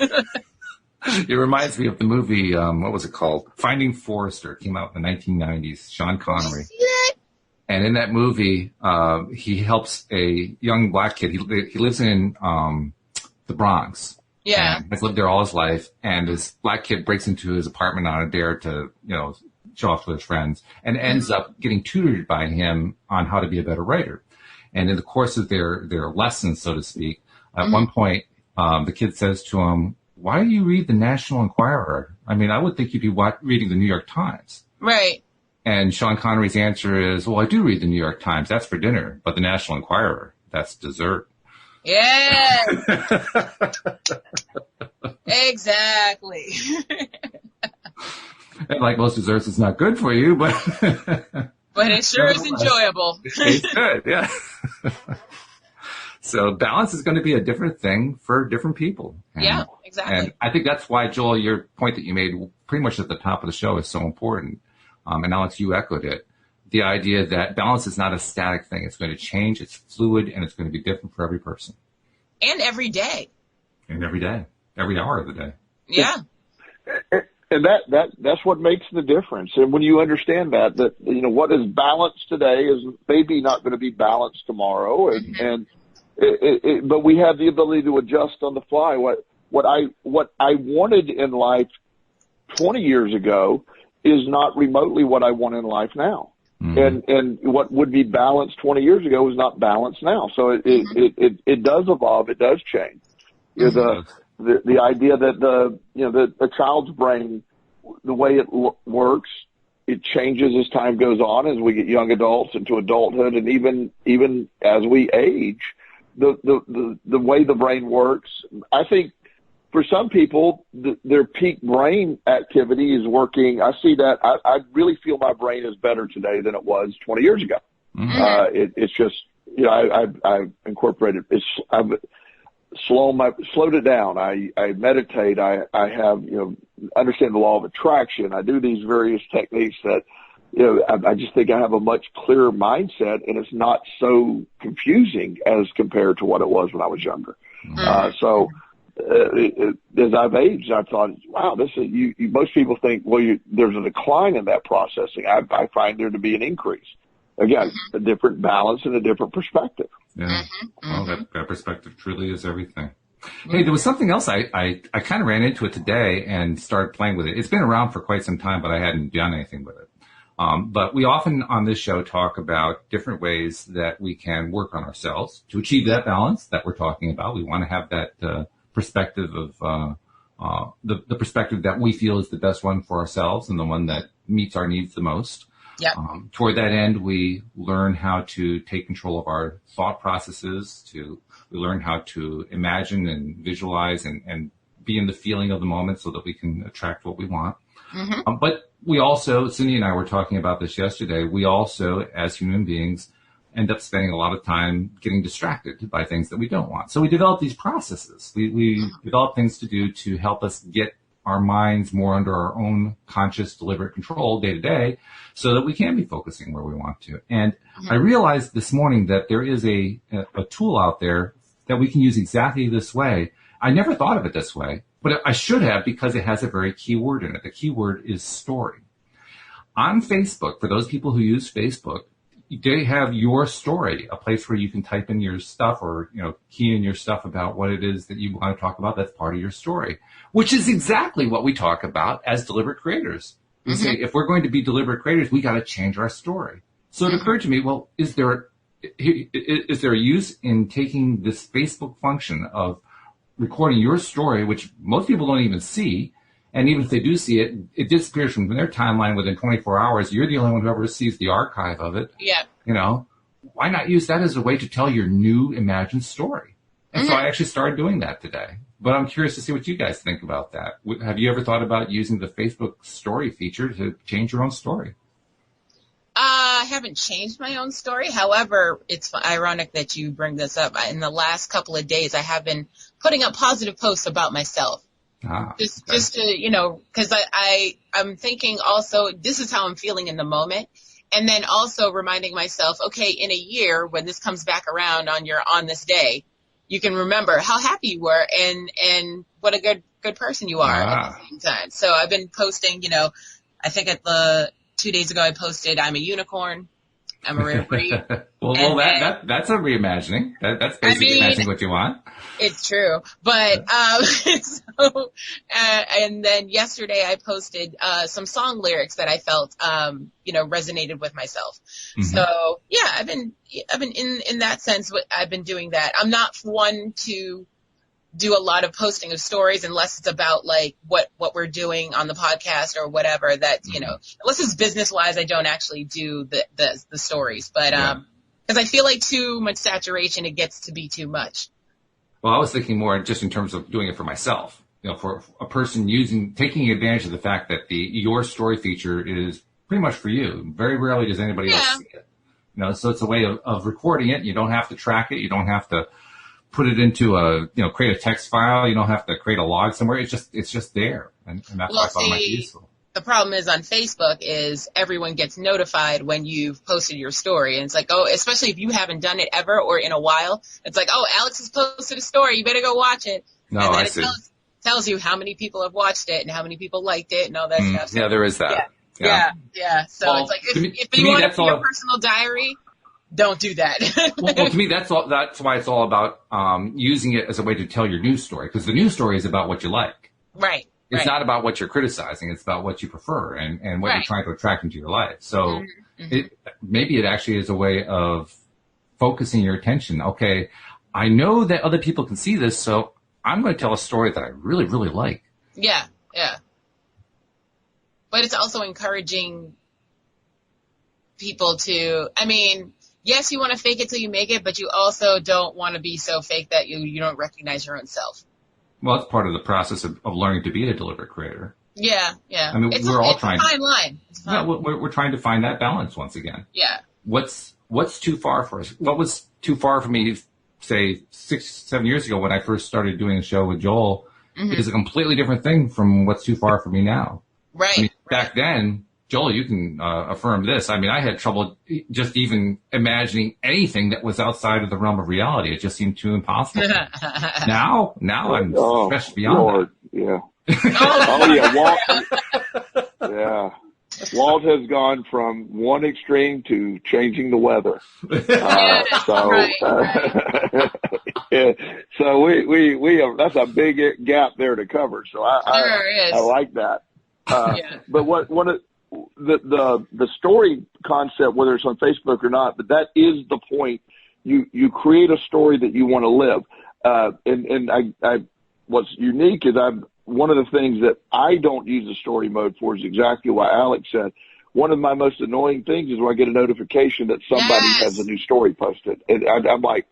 It reminds me of the movie, what was it called? Finding Forrester. It came out in the 1990s. Sean Connery. See that? And in that movie, he helps a young black kid. He lives in the Bronx. Yeah. And has lived there all his life. And this black kid breaks into his apartment on a dare to, show off to his friends, and ends up getting tutored by him on how to be a better writer. And in the course of their lessons, so to speak, at one point, the kid says to him, "Why do you read the National Enquirer? I mean, I would think you'd be reading the New York Times." Right. And Sean Connery's answer is, "Well, I do read the New York Times. That's for dinner. But the National Enquirer, that's dessert." Yeah. Exactly. And like most desserts, it's not good for you, but but it sure is enjoyable. It's good, yeah. So balance is going to be a different thing for different people. Yeah, exactly. And I think that's why, Joel, your point that you made pretty much at the top of the show is so important. And Alex, you echoed it. The idea that balance is not a static thing. It's going to change. It's fluid, and it's going to be different for every person. And every day. And every day. Every hour of the day. Yeah. And that's what makes the difference. And when you understand that what is balanced today is maybe not going to be balanced tomorrow. But we have the ability to adjust on the fly. What I wanted in life 20 years ago is not remotely what I want in life now. Mm-hmm. And what would be balanced 20 years ago is not balanced now. So it does evolve. It does change. The idea that the child's brain, the way it works, it changes as time goes on, as we get young adults into adulthood, and even as we age, the way the brain works. I think for some people, their peak brain activity is working. I see that. I really feel my brain is better today than it was 20 years ago. Mm-hmm. It's just, I incorporated. I've slowed it down. I meditate. I have, understand the law of attraction. I do these various techniques that, I just think I have a much clearer mindset, and it's not so confusing as compared to what it was when I was younger. Mm-hmm. As I've aged, I thought, wow, this is, most people think, well, there's a decline in that processing. I find there to be an increase. Again, a different balance and a different perspective. Yeah. Well, that perspective truly is everything. Hey, there was something else I kind of ran into it today and started playing with it. It's been around for quite some time, but I hadn't done anything with it. But we often on this show talk about different ways that we can work on ourselves to achieve that balance that we're talking about. We want to have that perspective of the perspective that we feel is the best one for ourselves and the one that meets our needs the most. Yep. Toward that end, we learn how to take control of our thought processes. We learn how to imagine and visualize and be in the feeling of the moment so that we can attract what we want. Mm-hmm. But we also, Cindy and I were talking about this yesterday, we also, as human beings, end up spending a lot of time getting distracted by things that we don't want. So we develop these processes. We develop things to do to help us get our minds more under our own conscious, deliberate control day to day so that we can be focusing where we want to. And I realized this morning that there is a tool out there that we can use exactly this way. I never thought of it this way, but I should have because it has a very key word in it. The key word is story. On Facebook, for those people who use Facebook, they have your story, a place where you can type in your stuff or, key in your stuff about what it is that you want to talk about. That's part of your story, which is exactly what we talk about as deliberate creators. We say, if we're going to be deliberate creators, we got to change our story. So it occurred to me, well, is there a use in taking this Facebook function of recording your story, which most people don't even see, and even if they do see it, it disappears from their timeline within 24 hours. You're the only one who ever sees the archive of it. Yeah. Why not use that as a way to tell your new imagined story? And so I actually started doing that today. But I'm curious to see what you guys think about that. Have you ever thought about using the Facebook story feature to change your own story? I haven't changed my own story. However, it's ironic that you bring this up. In the last couple of days, I have been putting up positive posts about myself. Just to, because I'm thinking also, this is how I'm feeling in the moment. And then also reminding myself, okay, in a year, when this comes back around on this day, you can remember how happy you were and what a good person you are at the same time. So I've been posting, I think 2 days ago I posted, I'm a unicorn. I'm a rare breed. well, that's a reimagining. That's basically imagining what you want. It's true. But, and then yesterday I posted, some song lyrics that I felt, resonated with myself. Mm-hmm. So yeah, I've been in that sense, I've been doing that. I'm not one to do a lot of posting of stories unless it's about like what we're doing on the podcast or whatever that, unless it's business wise, I don't actually do the stories, but, cause I feel like too much saturation, it gets to be too much. Well, I was thinking more just in terms of doing it for myself, for a person taking advantage of the fact that your story feature is pretty much for you. Very rarely does anybody else see it. So it's a way of recording it. You don't have to track it. You don't have to put it into create a text file. You don't have to create a log somewhere. It's just there. And that's why I thought it might be useful. The problem is on Facebook is everyone gets notified when you've posted your story. And it's like, especially if you haven't done it ever or in a while, it's like, Alex has posted a story. You better go watch it. No, and then I see. Tells you how many people have watched it and how many people liked it and all that stuff. Yeah, there is that. Yeah. So it's like, if you want to be your personal diary, don't do that. well, to me, that's why it's all about using it as a way to tell your news story, because the news story is about what you like. Right. It's not about what you're criticizing. It's about what you prefer and what you're trying to attract into your life. So maybe it actually is a way of focusing your attention. Okay, I know that other people can see this, so I'm going to tell a story that I really, really like. Yeah. But it's also encouraging people to, yes, you want to fake it till you make it, but you also don't want to be so fake that you don't recognize your own self. Well, it's part of the process of learning to be a deliberate creator. Yeah. We're all trying. It's a fine line. We're trying to find that balance once again. Yeah. What's too far for us? What was too far for me, say 6-7 years ago when I first started doing a show with Joel, is a completely different thing from what's too far for me now. Right. Back then, Joel, you can affirm this. I had trouble just even imagining anything that was outside of the realm of reality. It just seemed too impossible. Now I'm stretched beyond Lord, that. Yeah. Walt. Yeah. Walt has gone from one extreme to changing the weather. So we have, that's a big gap there to cover. So I like that. But one of the story concept, whether it's on Facebook or not, but that is the point. You create a story that you want to live. And what's unique is one of the things that I don't use the story mode for is exactly what Alex said. One of my most annoying things is when I get a notification that somebody has a new story posted. And I'm like,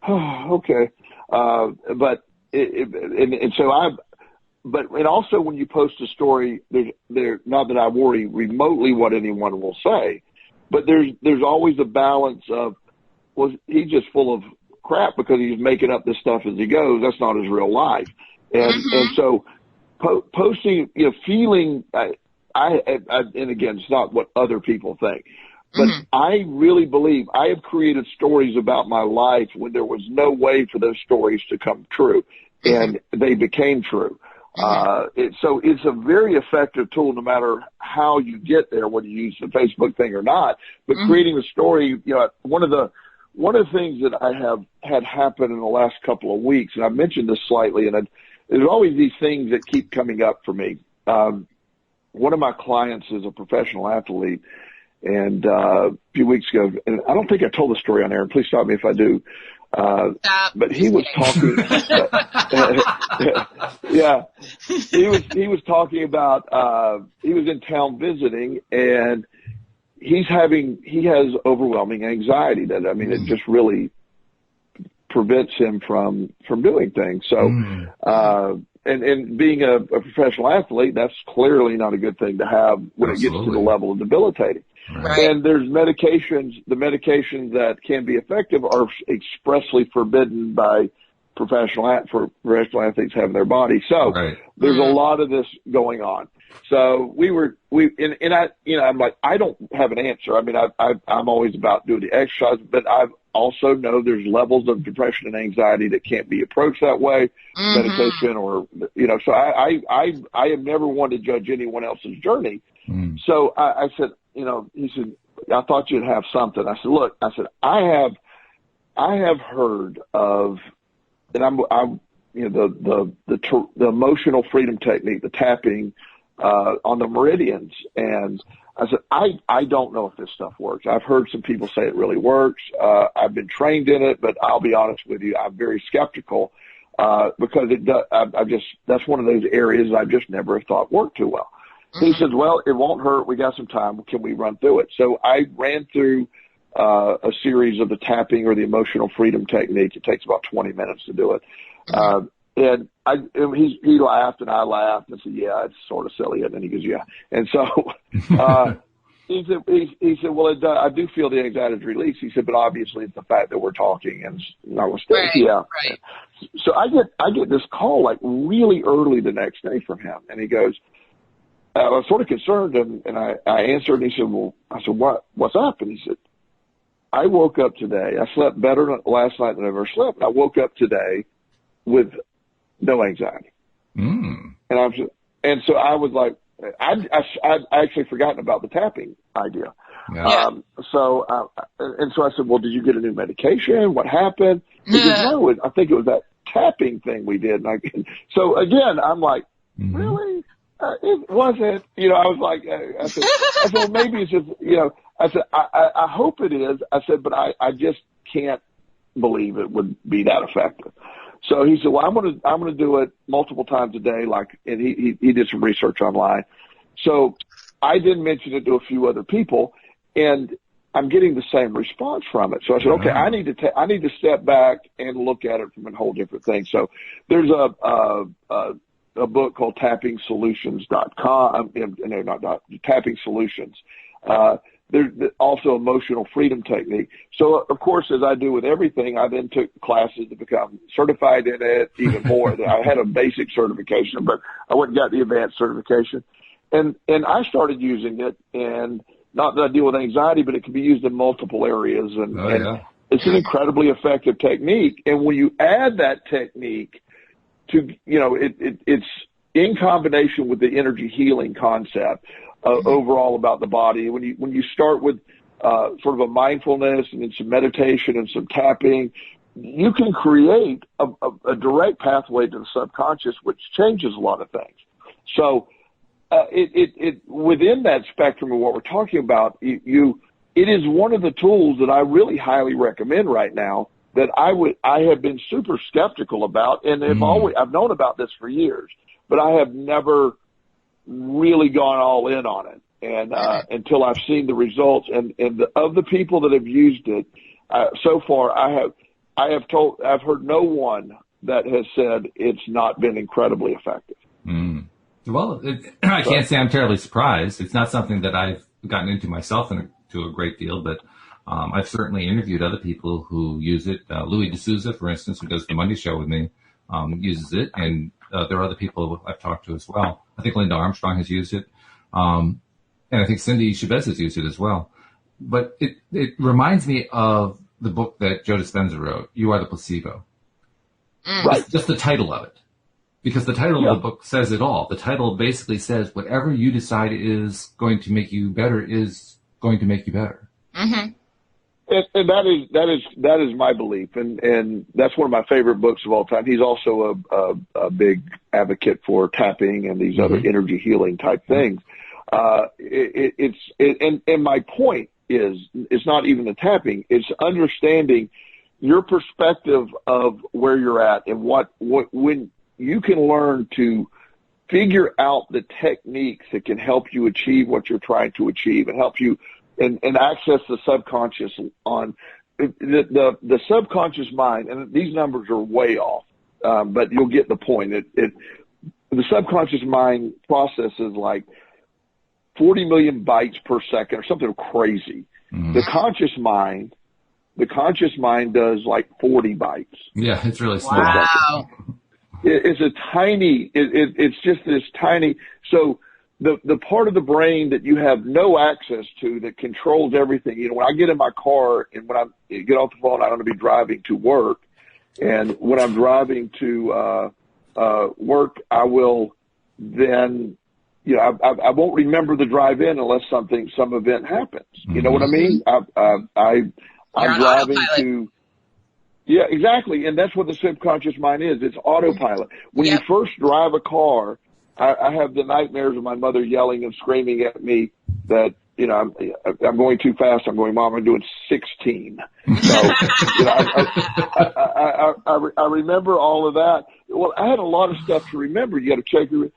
okay. But also when you post a story, there's not that I worry remotely what anyone will say, but there's always a balance of, well, he's just full of crap because he's making up this stuff as he goes. That's not his real life. And so posting, feeling, and again, it's not what other people think, but I really believe I have created stories about my life when there was no way for those stories to come true, and they became true. So it's a very effective tool no matter how you get there, whether you use the Facebook thing or not, but creating a story, one of the things that I have had happen in the last couple of weeks, and I mentioned this slightly, and there's always these things that keep coming up for me. One of my clients is a professional athlete, and a few weeks ago, and I don't think I told the story on air, and please stop me if I do. But he was talking, he was talking about, he was in town visiting, and he has overwhelming anxiety that, it just really prevents him from doing things. So, and being a professional athlete, that's clearly not a good thing to have when it gets to the level of debilitating. Right. And there's the medications that can be effective are expressly forbidden by professional athletes have in their body. So there's a lot of this going on. So I'm like, I don't have an answer. I mean, I'm always about doing the exercise, but I also know there's levels of depression and anxiety that can't be approached that way, medication or, so I have never wanted to judge anyone else's journey. So I said, he said, I thought you'd have something. I said, look, I have heard of, and I'm the emotional freedom technique, the tapping, on the meridians. And I said, I don't know if this stuff works. I've heard some people say it really works. I've been trained in it, but I'll be honest with you, I'm very skeptical, because it does, that's one of those areas I just never thought worked too well. He said, well, it won't hurt. We got some time. Can we run through it? So I ran through a series of the tapping or the emotional freedom technique. It takes about 20 minutes to do it. And he laughed and I laughed and said, yeah, it's sort of silly. And then he goes, yeah. And so, he said, well, I do feel the anxiety is released. He said, but obviously it's the fact that we're talking and I was still, Right. So I get this call like really early the next day from him. And he goes, I was sort of concerned and I answered and he said, I said, what's up? And he said, I woke up today. I slept better last night than I ever slept. I woke up today with no anxiety. And so I was like, I actually forgotten about the tapping idea. Yeah. So I said, well, did you get a new medication? What happened? He said, no, I think it was that tapping thing we did. So again, I'm like, really? It wasn't, I was like, I said, well, maybe it's just, I said, I hope it is. I said, but I just can't believe it would be that effective. So he said, well, I'm going to do it multiple times a day. And he did some research online. So I did mention it to a few other people and I'm getting the same response from it. So I said, okay, I need to step back and look at it from a whole different thing. So there's a book called tappingsolutions.com. No, not Tapping Solutions. There's also emotional freedom technique. So of course, as I do with everything, I then took classes to become certified in it even more. I had a basic certification, but I went and got the advanced certification. And I started using it, and not that I deal with anxiety, but it can be used in multiple areas. And it's an incredibly effective technique. And when you add that technique to, it's in combination with the energy healing concept overall about the body. When you start with sort of a mindfulness and then some meditation and some tapping, you can create a direct pathway to the subconscious, which changes a lot of things. So it within that spectrum of what we're talking about, it is one of the tools that I really highly recommend right now that I have been super skeptical about, and I've known about this for years, but I have never really gone all in on it, and until I've seen the results. And of the people that have used it so far, I've heard no one that has said it's not been incredibly effective. Well, I can't say I'm terribly surprised. It's not something that I've gotten into myself to a great deal, but I've certainly interviewed other people who use it. Louis D'Souza, for instance, who does the Monday show with me, uses it, and there are other people I've talked to as well. I think Linda Armstrong has used it, and I think Cindy Chavez has used it as well. But it reminds me of the book that Joe Dispenza wrote, You Are the Placebo. Right. Just the title of it. Because the title of the book says it all. The title basically says whatever you decide is going to make you better is going to make you better. And that is my belief, and that's one of my favorite books of all time. He's also a big advocate for tapping and these other energy healing type things. And my point is, it's not even the tapping; it's understanding your perspective of where you're at and when you can learn to figure out the techniques that can help you achieve what you're trying to achieve and help you and access the subconscious on the subconscious mind. And these numbers are way off, but you'll get the point. The subconscious mind processes like 40 million bytes per second or something crazy. The conscious mind the conscious mind does like 40 bytes. Yeah, it's really small. Wow. It's a tiny, it's just this tiny, so the part of the brain that you have no access to that controls everything, you know, when I get in my car and when I get off the phone, I'm going to be driving to work. And when I'm driving to work, I will then, you know, I won't remember the drive in unless some event happens. You know what I mean? I'm driving to, yeah, exactly. And that's what the subconscious mind is. It's autopilot. When you first drive a car, I have the nightmares of my mother yelling and screaming at me that, you know, I'm going too fast. I'm going, Mom, I'm doing 16. So, you know, I remember all of that. Well, I had a lot of stuff to remember. You got to check your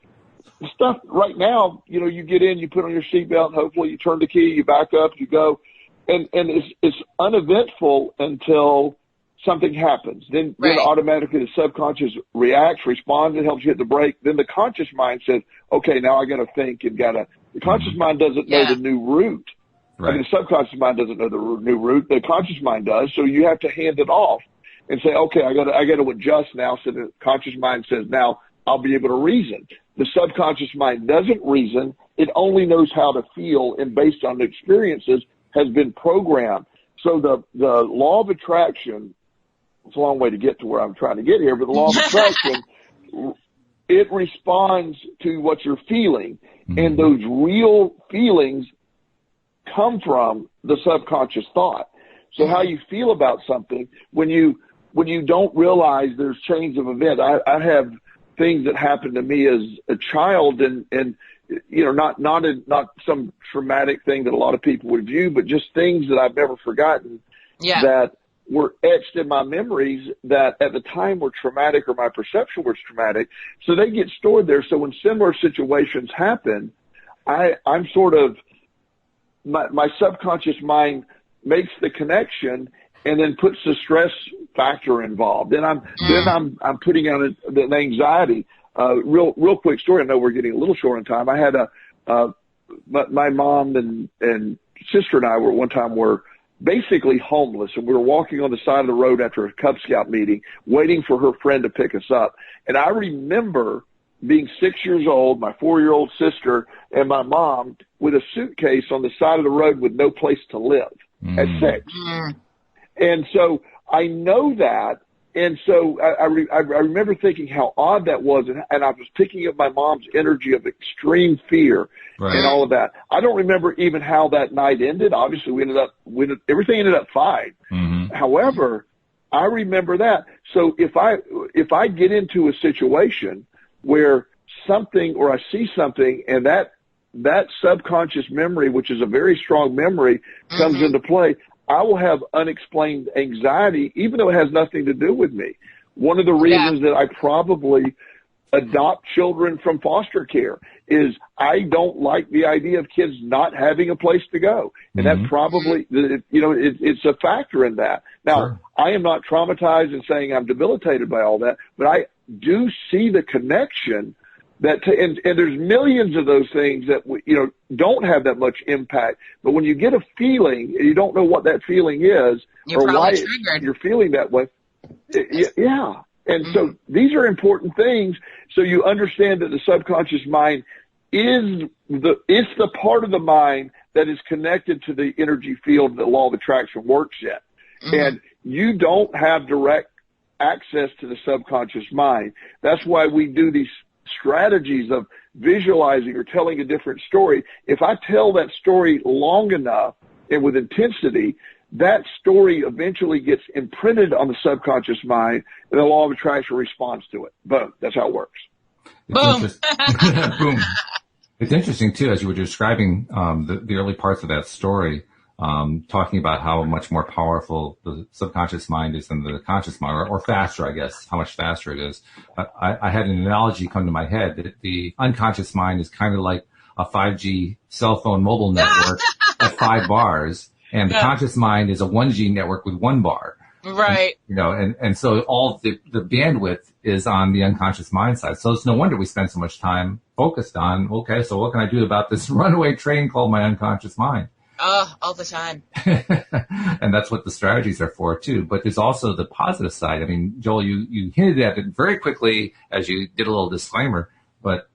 stuff right now. You know, you get in, you put on your seatbelt, hopefully you turn the key, you back up, you go, and it's uneventful until something happens. Then automatically the subconscious reacts, responds, and helps you hit the brake. Then the conscious mind says, okay, now I got to think and the conscious mind doesn't know the new route. Right. I mean, the subconscious mind doesn't know the new route. The conscious mind does. So you have to hand it off and say, okay, I got to adjust now. So the conscious mind says, now I'll be able to reason. The subconscious mind doesn't reason. It only knows how to feel, and based on the experiences has been programmed. So the law of attraction, it's a long way to get to where I'm trying to get here, but the law of attraction, it responds to what you're feeling. And those real feelings come from the subconscious thought. So how you feel about something when you don't realize there's chains of events. I have things that happened to me as a child and you know, not some traumatic thing that a lot of people would view, but just things that I've never forgotten that were etched in my memories that at the time were traumatic, or my perception was traumatic. So they get stored there. So when similar situations happen, I'm sort of, my subconscious mind makes the connection and then puts the stress factor involved. And I'm putting out the anxiety. Real quick story. I know we're getting a little short on time. I had my mom and sister and I were one time were basically homeless, and we were walking on the side of the road after a Cub Scout meeting, waiting for her friend to pick us up. And I remember being 6 years old, my 4-year-old sister and my mom with a suitcase on the side of the road with no place to live at 6. And so I know that. And so I remember thinking how odd that was, and I was picking up my mom's energy of extreme fear and all of that. I don't remember even how that night ended. Obviously, everything ended up fine. However, I remember that. So if I get into a situation where something, or I see something, and that subconscious memory, which is a very strong memory, comes into play, I will have unexplained anxiety, even though it has nothing to do with me. One of the reasons that I probably adopt children from foster care is I don't like the idea of kids not having a place to go. And that probably, you know, it's a factor in that. Now, I am not traumatized and saying I'm debilitated by all that, but I do see the connection that, and there's millions of those things that, you know, don't have that much impact. But when you get a feeling, and you don't know what that feeling is, or why you're feeling that way. And so these are important things. So you understand that the subconscious mind is the part of the mind that is connected to the energy field that law of attraction works in. And you don't have direct access to the subconscious mind. That's why we do these strategies of visualizing or telling a different story. If I tell that story long enough and with intensity, that story eventually gets imprinted on the subconscious mind, and the law of attraction responds to it. Boom. That's how it works. Boom. Boom. It's interesting, too, as you were describing the early parts of that story, talking about how much more powerful the subconscious mind is than the conscious mind, or faster, I guess, how much faster it is. I had an analogy come to my head that the unconscious mind is kind of like a 5G cell phone mobile network at 5 bars, and the conscious mind is a 1G network with 1 bar. Right. And, you know, and so all the bandwidth is on the unconscious mind side. So it's no wonder we spend so much time focused on, okay, so what can I do about this runaway train called my unconscious mind? Oh, all the time. And that's what the strategies are for too. But there's also the positive side. I mean, Joel, you hinted at it very quickly as you did a little disclaimer, but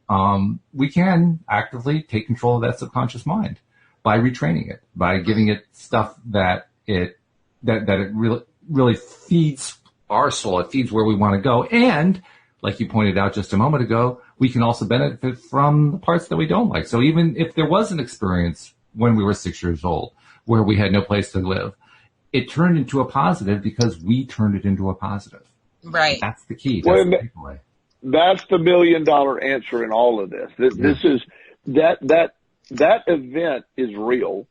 we can actively take control of that subconscious mind by retraining it, by giving it stuff that it really feeds our soul. It feeds where we want to go. And like you pointed out just a moment ago, we can also benefit from the parts that we don't like. So even if there was an experience when we were 6 years old where we had no place to live, it turned into a positive because we turned it into a positive. Right. That's the key. Well, That's the takeaway. That's the $1 million answer in all of this. This is that event is real.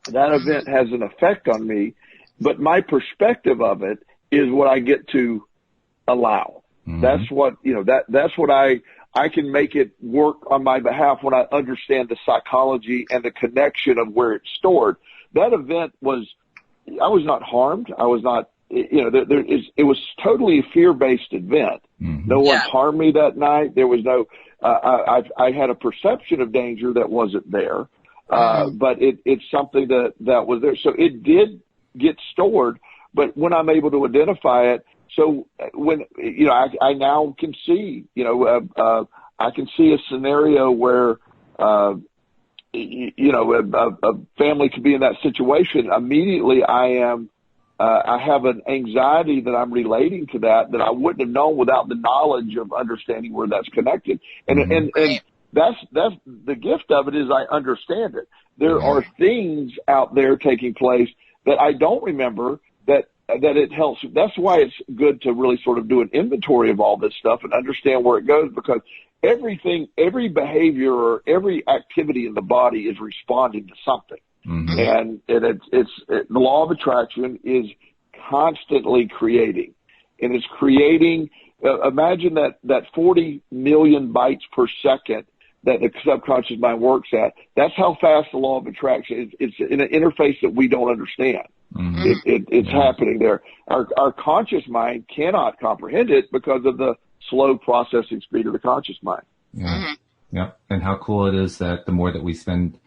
That event has an effect on me, but my perspective of it is what I get to allow. Mm-hmm. That's what, that's what I can make it work on my behalf when I understand the psychology and the connection of where it's stored. That event I was not harmed. I was not, it was totally a fear-based event. Mm-hmm. No one harmed me that night. There was no, I had a perception of danger that wasn't there. But it's something that was there. So it did get stored, but when I'm able to identify it, so when, I now can see, I can see a scenario where, a family could be in that situation. Immediately I have an anxiety that I'm relating to that I wouldn't have known without the knowledge of understanding where that's connected. And that's the gift of it is I understand it. There are things out there taking place that I don't remember that it helps. That's why it's good to really sort of do an inventory of all this stuff and understand where it goes, because every behavior or every activity in the body is responding to something. Mm-hmm. And it's the law of attraction is constantly creating, and it's creating. Imagine that 40 million bytes per second that the subconscious mind works at. That's how fast the law of attraction is. It's in an interface that we don't understand. Mm-hmm. It's happening there. Our conscious mind cannot comprehend it because of the slow processing speed of the conscious mind. Yeah. Mm-hmm. Yeah. And how cool it is that the more that we spend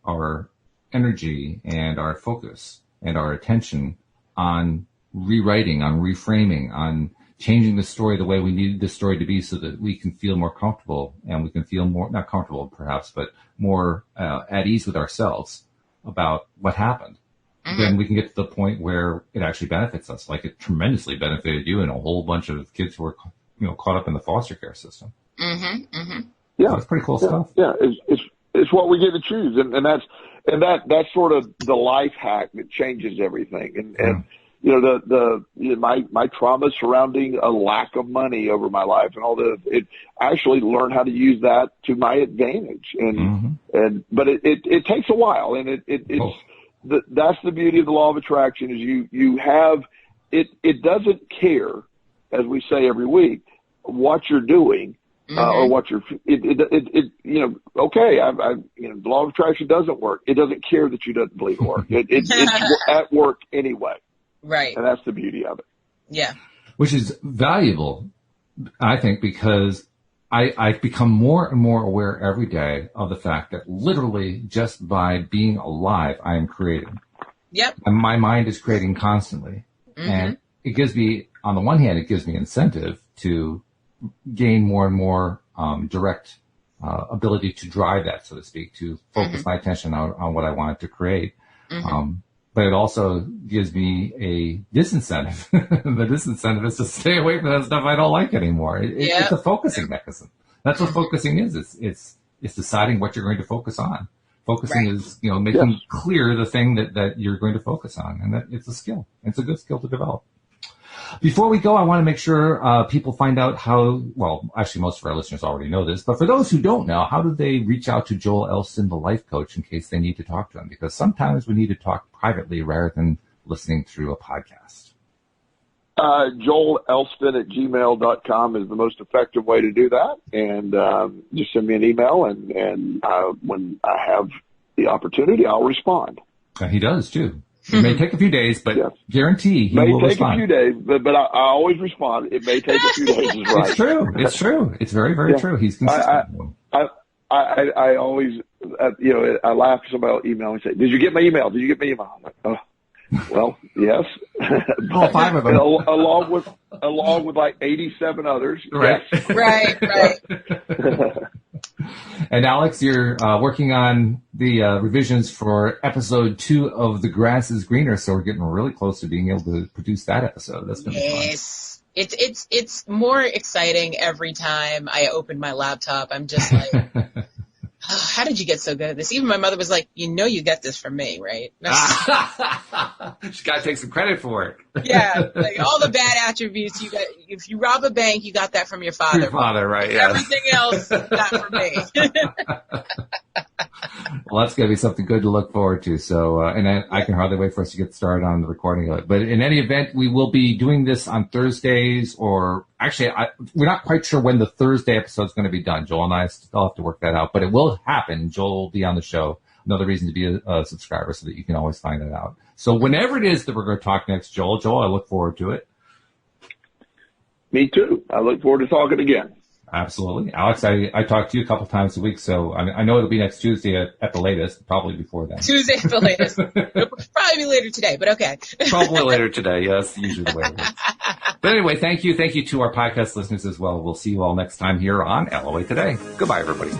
our energy and our focus and our attention on rewriting, on reframing, on changing the story the way we need the story to be so that we can feel more comfortable and we can feel more, not comfortable perhaps, but more at ease with ourselves about what happened. Mm-hmm. Then we can get to the point where it actually benefits us, like it tremendously benefited you and a whole bunch of kids who were, caught up in the foster care system. Mm-hmm. Mm-hmm. Yeah. So that's pretty cool stuff. Yeah. It's what we get to choose. And that's sort of the life hack that changes everything. And my trauma surrounding a lack of money over my life and all this, it actually learned how to use that to my advantage. But it takes a while, and that's the beauty of the law of attraction is you have, it doesn't care, as we say every week, what you're doing. Or what you're, the law of attraction doesn't work. It doesn't care that you don't believe it works. It's at work anyway. Right. And that's the beauty of it. Yeah. Which is valuable, I think, because I've become more and more aware every day of the fact that literally just by being alive, I am creating. Yep. And my mind is creating constantly. Mm-hmm. And it gives me, on the one hand, it gives me incentive to gain more and more direct ability to drive that, so to speak, to focus my attention on what I wanted to create. Mm-hmm. But it also gives me a disincentive. The disincentive is to stay away from that stuff I don't like anymore. It's a focusing mechanism. That's what focusing is. It's deciding what you're going to focus on. Focusing is, making clear the thing that you're going to focus on, and that it's a skill. It's a good skill to develop. Before we go, I want to make sure people find out actually most of our listeners already know this, but for those who don't know, how do they reach out to Joel Elston, the life coach, in case they need to talk to him? Because sometimes we need to talk privately rather than listening through a podcast. JoelElston@gmail.com is the most effective way to do that. And just send me an email, and when I have the opportunity, I'll respond. He does, too. It may take a few days, but guarantee he will respond. It may take a few days, but I always respond. It may take a few days. Is right. It's true. It's true. It's very, very true. He's consistent. I always I laugh at somebody will email and say, "Did you get my email? Did you get my email?" I'm like, "Oh, well, yes." All 5 of them. along with like 87 others. Right. Yes. Right. And Alex, you're working on the revisions for episode 2 of The Grass is Greener, so we're getting really close to being able to produce that episode. That's going to be fun. Yes. It's more exciting every time I open my laptop. I'm just like, how did you get so good at this? Even my mother was like, you got this from me, right? She's got to take some credit for it. Yeah, like all the bad attributes you got. If you rob a bank, you got that from your father. Your father, right? Yeah. Everything else, got from me. Well, that's going to be something good to look forward to. So, and I can hardly wait for us to get started on the recording of it. But in any event, we will be doing this on Thursdays, or actually, we're not quite sure when the Thursday episode is going to be done. Joel and I still have to work that out, but it will happen. Joel will be on the show. Another reason to be a subscriber so that you can always find it out. So whenever it is that we're going to talk next, Joel, I look forward to it. Me too. I look forward to talking again. Absolutely. Alex, I talk to you a couple times a week, so I know it'll be next Tuesday at the latest, probably before then. Tuesday at the latest. It'll probably be later today, but okay. Probably later today, yes, usually the way it is. But anyway, thank you. Thank you to our podcast listeners as well. We'll see you all next time here on LOA Today. Goodbye, everybody.